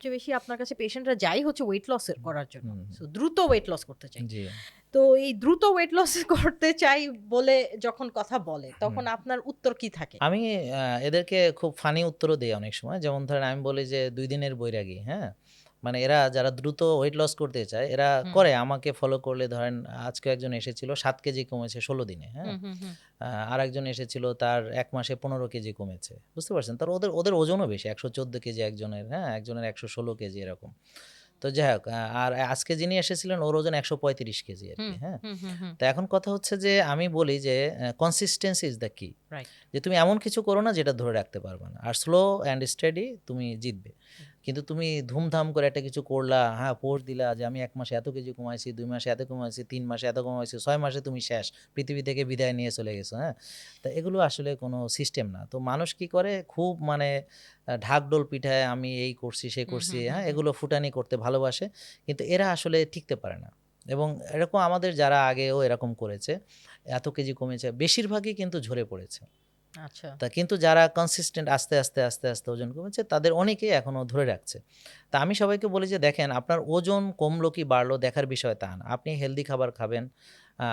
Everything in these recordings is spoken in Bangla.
সবচেয়ে বেশি আপনার কাছে পেশেন্টরা যাই হচ্ছে ওয়েট লস করার জন্য। হুম, সো দ্রুত ওয়েট লস করতে চাই। জি। তো এই দ্রুত ওয়েট লস করতে চাই বলে যখন কথা বলে, হুম। তখন আপনার উত্তর কি থাকে? আমি এদেরকে খুব ফানি উত্তরও দেই অনেক সময়। যেমন ধরেন আমি বলি যে ২ দিনের বৈরাগী, হ্যাঁ? মানে এরা যারা দ্রুত ওয়েট লস করতে চায় এরা হুম, করে আমাকে ফলো করলে ধরেন আজকে একজন এসেছিল ৭ কেজি কমেছে ১৬ দিনে, হ্যাঁ? হুম, হুম, হুম। আরেকজন এসেছিল তার ১ মাসে ১৫ কেজি কমেছে। বুঝতে পারছেন? তার ওদের ওদের ওজনও বেশি ১১৪ কেজি একজনের, হ্যাঁ? একজনের ১১৬ কেজি এরকম। তো যাই হোক আর আজকে যিনি এসেছিলেন ওর ওজন ১৩৫ কেজি হুম, আরকি, হ্যাঁ? হুম, হুম, হুম। তো এখন কথা হচ্ছে যে আমি বলি যে consistency is the key right. যে তুমি এমন কিছু করো না যেটা ধরে রাখতে পারবে না। আর স্লো অ্যান্ড স্টেডি তুমি জিতবে। কিন্তু তুমি ধুমধাম করে একটা কিছু করলা, হ্যাঁ, পোস্ট দিলা যে আমি ১ মাসে এত কেজি কমাইছি, ২ মাসে এত কমাইছি, ৩ মাসে এত কমাইছি, ৬ মাসে তুমি শেষ। পৃথিবী থেকে বিদায় নিয়ে চলে গেছো, হ্যাঁ? তো এগুলো আসলে কোনো সিস্টেম না। তো মানুষ কি করে খুব মানে ঢাকঢোল পিটায় আমি এই করছি, সে হুম, করছি, হুম, হুম, হ্যাঁ? হুম। এগুলো ফুটানি করতে ভালোবাসে। কিন্তু এরা আসলে টিকতে পারে না। এবং এরকম আমাদের যারা আগেও এরকম করেছে, এত কেজি কমেছে, বেশিরভাগই কিন্তু ঝরে পড়েছে। আচ্ছা। তা কিন্তু যারা কনসিস্টেন্ট আস্তে আস্তে ওজন কমেছে তাদের অনেকেই এখনো ধরে রাখছে। তা আমি সবাইকে বলি যে দেখেন আপনার ওজন কমলো কি বাড়লো দেখার বিষয় তা না। আপনি হেলদি খাবার খাবেন,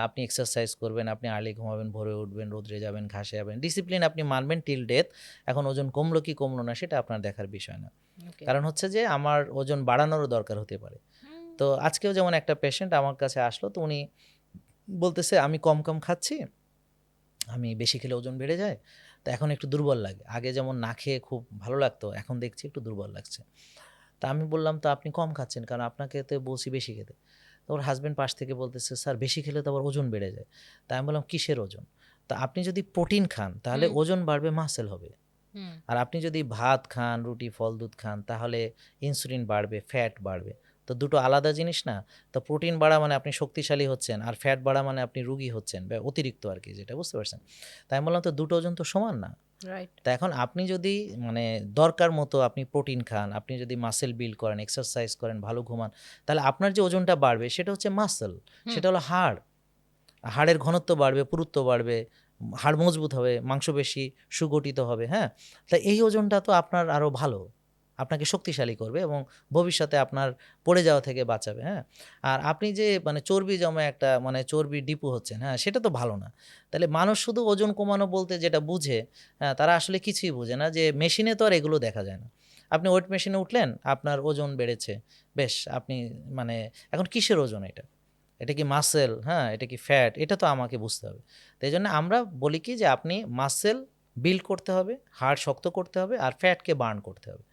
আপনি এক্সারসাইজ করবেন, আপনি আর্লি ঘুমাবেন, ভোরে উঠবেন, রোদ্রে যাবেন, ঘাসে যাবেন। ডিসিপ্লিন আপনি মানবেন টিল ডেথ। এখন ওজন কমলো কি কমলো না সেটা আপনার দেখার বিষয় না। ওকে। কারণ হচ্ছে যে আমার ওজন বাড়ানোরও দরকার হতে পারে। হুম, তো আজকেও যেমন একটা পেশেন্ট আমার কাছে আসলো তো উনি বলতেছে আমি কম খাচ্ছি, আমি বেশি খেলে ওজন বেড়ে যায়। তো এখন একটু দুর্বল লাগে। আগে যেমন না খেয়ে খুব ভালো লাগতো, এখন দেখছি একটু দুর্বল লাগছে। তো আমি বললাম, "তো আপনি কম খাচ্ছেন কারণ আপনাকে তো বলছি বেশি খেতে।" তো ওর হাসব্যান্ড পাশ থেকে বলতেছে, "স্যার বেশি খেলে তো আবার ওজন বেড়ে যায়।" তা আমি বললাম, "কিসের ওজন?" তা আপনি যদি প্রোটিন খান তাহলে হুম, ওজন বাড়বে, মাসল হবে। হুম। আর আপনি যদি ভাত খান, রুটি, ফল, দুধ খান তাহলে ইনসুলিন বাড়বে, ফ্যাট বাড়বে। তো দুটো আলাদা জিনিস না? তো প্রোটিন বাড়া মানে আপনি শক্তিশালী হচ্ছেন, আর ফ্যাট বাড়া মানে আপনি রোগী হচ্ছেন বা অতিরিক্ত আরকি যেটা, বুঝতে পারছেন? তাই আমি বললাম, "তো দুটো ওজন তো সমান না।" রাইট। তা এখন আপনি যদি মানে দরকার মতো আপনি প্রোটিন খান, আপনি যদি মাসল বিল্ড করেন, এক্সারসাইজ করেন, ভালো ঘুমান, তাহলে আপনার যে ওজনটা বাড়বে সেটা হচ্ছে মাসল, হুম। সেটা হলো হাড়। হাড়ের ঘনত্ব বাড়বে, পুরুত্ব বাড়বে, হাড় মজবুত হবে, মাংসপেশি সুগঠিত হবে, হ্যাঁ? তা এই ওজনটা তো আপনার আরও ভালো। আপনাকে শক্তিশালী করবে এবং ভবিষ্যতে আপনার পড়ে যাওয়া থেকে বাঁচাবে, হ্যাঁ? আর আপনি যে মানে চর্বি জমে একটা মানে চর্বির ডিপো হচ্ছেন, হ্যাঁ? সেটা তো ভালো না। তাহলে মানুষ শুধু ওজন কমানো বলতে যেটা বুঝে, হ্যাঁ? তারা আসলে কিছুই বোঝে না যে মেশিনে তো আর এগুলো দেখা যায় না। আপনি ওয়েট মেশিনে উঠলেন, আপনার ওজন বেড়েছে। বেশ আপনি মানে এখন কিসের ওজন এটা? এটা কি মাসল, হ্যাঁ? এটা কি ফ্যাট? এটা তো আমাকে বুঝতে হবে। তো এইজন্য আমরা বলি কি যে আপনি মাসল বিল্ড করতে হবে, হাড় শক্ত করতে হবে আর ফ্যাটকে বার্ন করতে হবে।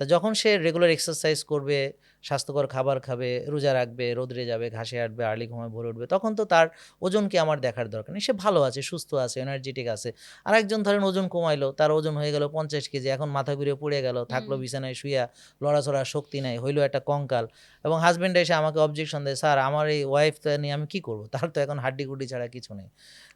তা যখন সে রেগুলার এক্সারসাইজ করবে, স্বাস্থ্যকর খাবার খাবে, রোজা রাখবে, রোদরে যাবে, ঘাসে হাঁটবে, আর্লি ঘুমায়, ভোরে উঠবে, তখন তো তার ওজনকে আমার দেখার দরকার নেই। সে ভালো আছে, সুস্থ আছে, এনার্জেটিক আছে। আরেকজন ধরেন ওজন কমাইলো, তার ওজন হয়ে গেল ৫০ কেজি, এখন মাথা ঘুরে পড়ে গেল, হুম, থাকলো বিছানায় শুইয়া, লড়াচড়ার শক্তি নাই, হইল একটা কঙ্কাল। এবং হাসব্যান্ড এসে আমাকে অবজেকশন দেয়, "স্যার আমার এই ওয়াইফ নিয়ে আমি কি করব? তার তো এখন হাড্ডি-গুড্ডি ছাড়া কিছু নেই।"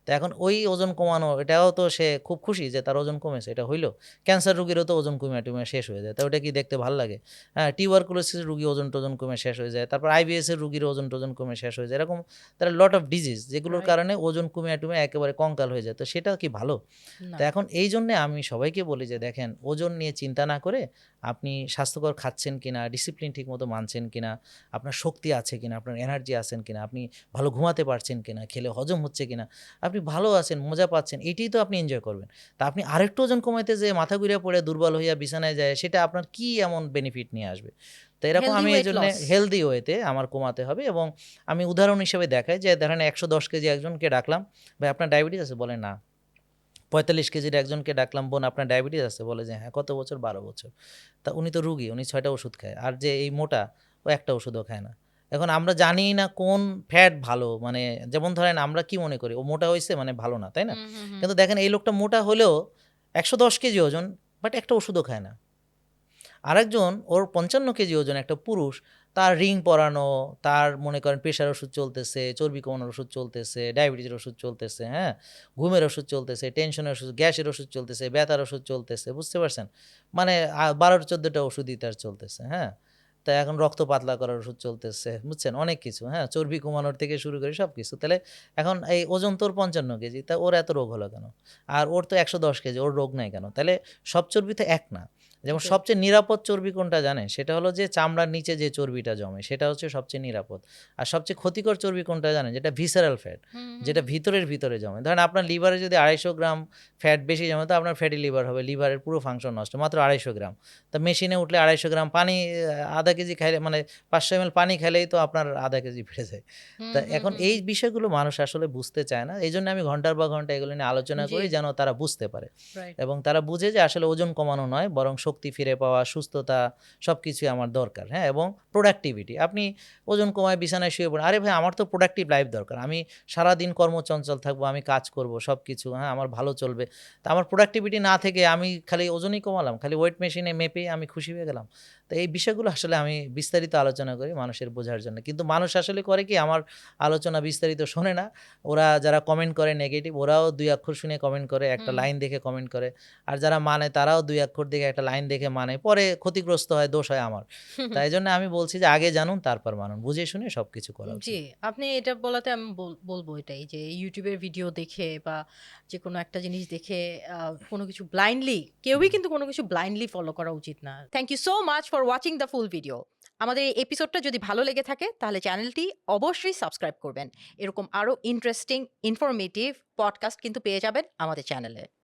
তো এখন ওই ওজন কমানো এটাও তো সে খুব খুশি যে তার ওজন কমেছে, এটা হইল? ক্যান্সার রোগীরও তো ওজন কইমা-টইমা শেষ হয়ে যায়। তো ওটা কি দেখতে ভাল লাগে? হ্যাঁ, টিউবারকুলোসিস রোগী ওজন-টোজন কমে শেষ হয়ে যায়। তারপর আইবিএস এর রোগীর ওজন-টোজন কমে শেষ হয়ে যায়। এরকম there are lot of disease যেগুলোর রাইট। কারণে ওজন কমিয়া-টমিয়া একেবারে কঙ্কাল হয়ে যায়। তো সেটা কি ভালো? তো না। এখন এইজন্যে আমি সবাইকে বলি যে দেখেন ওজন নিয়ে চিন্তা না করে আপনি স্বাস্থ্যকর খাচ্ছেন কিনা, ডিসিপ্লিন ঠিকমতো মানছেন কিনা, আপনার শক্তি আছে কিনা, আপনার এনার্জি আছেন কিনা, আপনি ভালো ঘুমাতে পারছেন কিনা, খেলে হজম হচ্ছে কিনা, আপনি ভালো আছেন, মজা পাচ্ছেন, এটিই তো আপনি এনজয় করবেন। তা আপনি আরেকটু ওজন কমাইতে যেয়ে মাথা ঘুরিয়া পড়ে দুর্বল হইয়া বিছানায় যায় সেটা আপনার কি এমন বেনিফিট নিয়ে আসবে? তো এরকম হেলথি আমি ওয়েট এইজন্যে লস। হেলথি ওয়েতে আমার কমাতে হবে এবং আমি উদাহরণ হিসেবে দেখাই যে ধরেন ১১০ কেজি একজনকে ডাকলাম, "ভাই আপনার ডায়াবেটিস আছে?" বলে, "না।" ৪৫ কেজির একজনকে ডাকলাম, "বোন আপনার ডায়াবেটিস আছে?" বলে যে, "হ্যাঁ।" "কত বছর?" "১২ বছর।" তা উনি তো রুগী, উনি ৬ টা ওষুধ খায়। আর যে এই মোটা, ও একটা ওষুধও খায় না। এখন আমরা জানিই না কোন ফ্যাট ভালো, মানে যেমন ধরেন আমরা কি মনে করি, ও মোটা হইছে মানে ভালো না, তাই না? হুম, হুম, হুম। কিন্তু দেখেন এই লোকটা মোটা হলেও ১১০ কেজি ওজন, বাট একটা ওষুধও খায় না। আরেকজন ওর ৫৫ কেজি ওজন একটা পুরুষ, তার রিং পরানো, তার মনে করেন প্রেশার ওষুধ চলতেছে, চর্বি কমানোর ওষুধ চলতেছে, ডায়াবেটিসের ওষুধ চলতেছে, হ্যাঁ? ঘুমের ওষুধ চলতেছে, টেনশনের ওষুধ, গ্যাসের ওষুধ চলতেছে, ব্যথার ওষুধ চলতেছে, বুঝতে পারছেন? মানে ১২-১৪ টা ওষুধই তার চলতেছে, হ্যাঁ? তা এখন রক্ত পাতলা করার ওষুধ চলতেছে, বুঝছেন? অনেক কিছু, হ্যাঁ? চর্বি কমানোর থেকে শুরু করে সবকিছু। তাহলে এখন এই ওজন তোর ৫৫ কেজি, তা ওর এত রোগ হলো কেন? আর ওর তো ১১০ কেজি, ওর রোগ নাই কেন? তাহলে সব চর্বি তো এক না। যেমন Okay. সবচেয়ে নিরাপদ চর্বি কোনটা জানেন? সেটা হলো যে চামড়ার নিচে যে চর্বিটা জমে সেটা হচ্ছে সবচেয়ে নিরাপদ। আর সবচেয়ে ক্ষতিকর চর্বি কোনটা জানেন? যেটা ভিসারাল ফ্যাট, হুম, হুম, যেটা হুম। ভিতরে জমে। ধরেন আপনার লিভারে যদি 250 গ্রাম ফ্যাট বেশি জমে তো আপনার ফ্যাটি লিভার হবে। লিভারের পুরো ফাংশন নষ্ট। মাত্র 250 গ্রাম। তা মেশিনে উঠলে 250 গ্রাম পানি 0.5 কেজি খাইলে মানে 500 এমএল পানি খেলেই তো আপনার 0.5 কেজি বেড়ে যায়। হুম, তা হুম, এখন হুম, এই হুম। বিষয়গুলো মানুষ আসলে বুঝতে চায় না। এইজন্য আমি ঘন্টার পর ঘন্টা এগুলো নিয়ে আলোচনা জি, করি যেন তারা বুঝতে পারে। রাইট। এবং তারা বুঝে যে আসলে ওজন কমানো নয় বরং শক্তি ফিরে পাওয়া, সুস্থতা সবকিছুই আমার দরকার। হ্যাঁ? এবং প্রোডাক্টিভিটি। আপনি ওজন কমায় বিছানায় শুয়ে পড়েন। আরে ভাই আমার তো প্রোডাক্টিভ লাইফ দরকার। আমি সারাদিন কর্মচঞ্চল থাকবো, আমি কাজ করব সবকিছু, হ্যাঁ? আমার ভালো চলবে। তা আমার প্রোডাক্টিভিটি না থেকে আমি খালি ওজনই কমালাম, খালি ওয়েট মেশিনে মেপেই আমি খুশি হয়ে গেলাম। তো এই বিষয়গুলো আসলে আমি বিস্তারিত আলোচনা করি মানুষের বোঝার জন্য। কিন্তু মানুষ আসলে করে কি আমার আলোচনা বিস্তারিত শোনে না। ওরা যারা কমেন্ট করে নেগেটিভ ওরাও ২ অক্ষর শুনে কমেন্ট করে, একটা হুম। লাইন দেখে কমেন্ট করে। আর যারা মানে তারাও ২ অক্ষর দেখে একটা লাইন দেখে মানে। পরে ক্ষতিগ্রস্ত হয়, দোষ হয় আমার। তাই এজন্য আমি বলছি যে আগে জানুন তারপর মানুন। বুঝে শুনে সবকিছু করা জি, উচিত। আপনি এটা বলাতে আমি বলব এটাই যে YouTube এর ভিডিও দেখে বা যেকোনো একটা জিনিস দেখে আ কোনো কিছু ব্লাইন্ডলি কেউই কিন্তু কোনো কিছু ব্লাইন্ডলি ফলো করা উচিত না। Thank you so much for watching the full video. আমাদের এই এপিসোডটা যদি ভালো লেগে থাকে তাহলে চ্যানেলটি অবশ্যই সাবস্ক্রাইব করবেন। এরকম আরো ইন্টারেস্টিং ইনফরমেটিভ পডকাস্ট কিন্তু পেয়ে যাবেন আমাদের চ্যানেলে।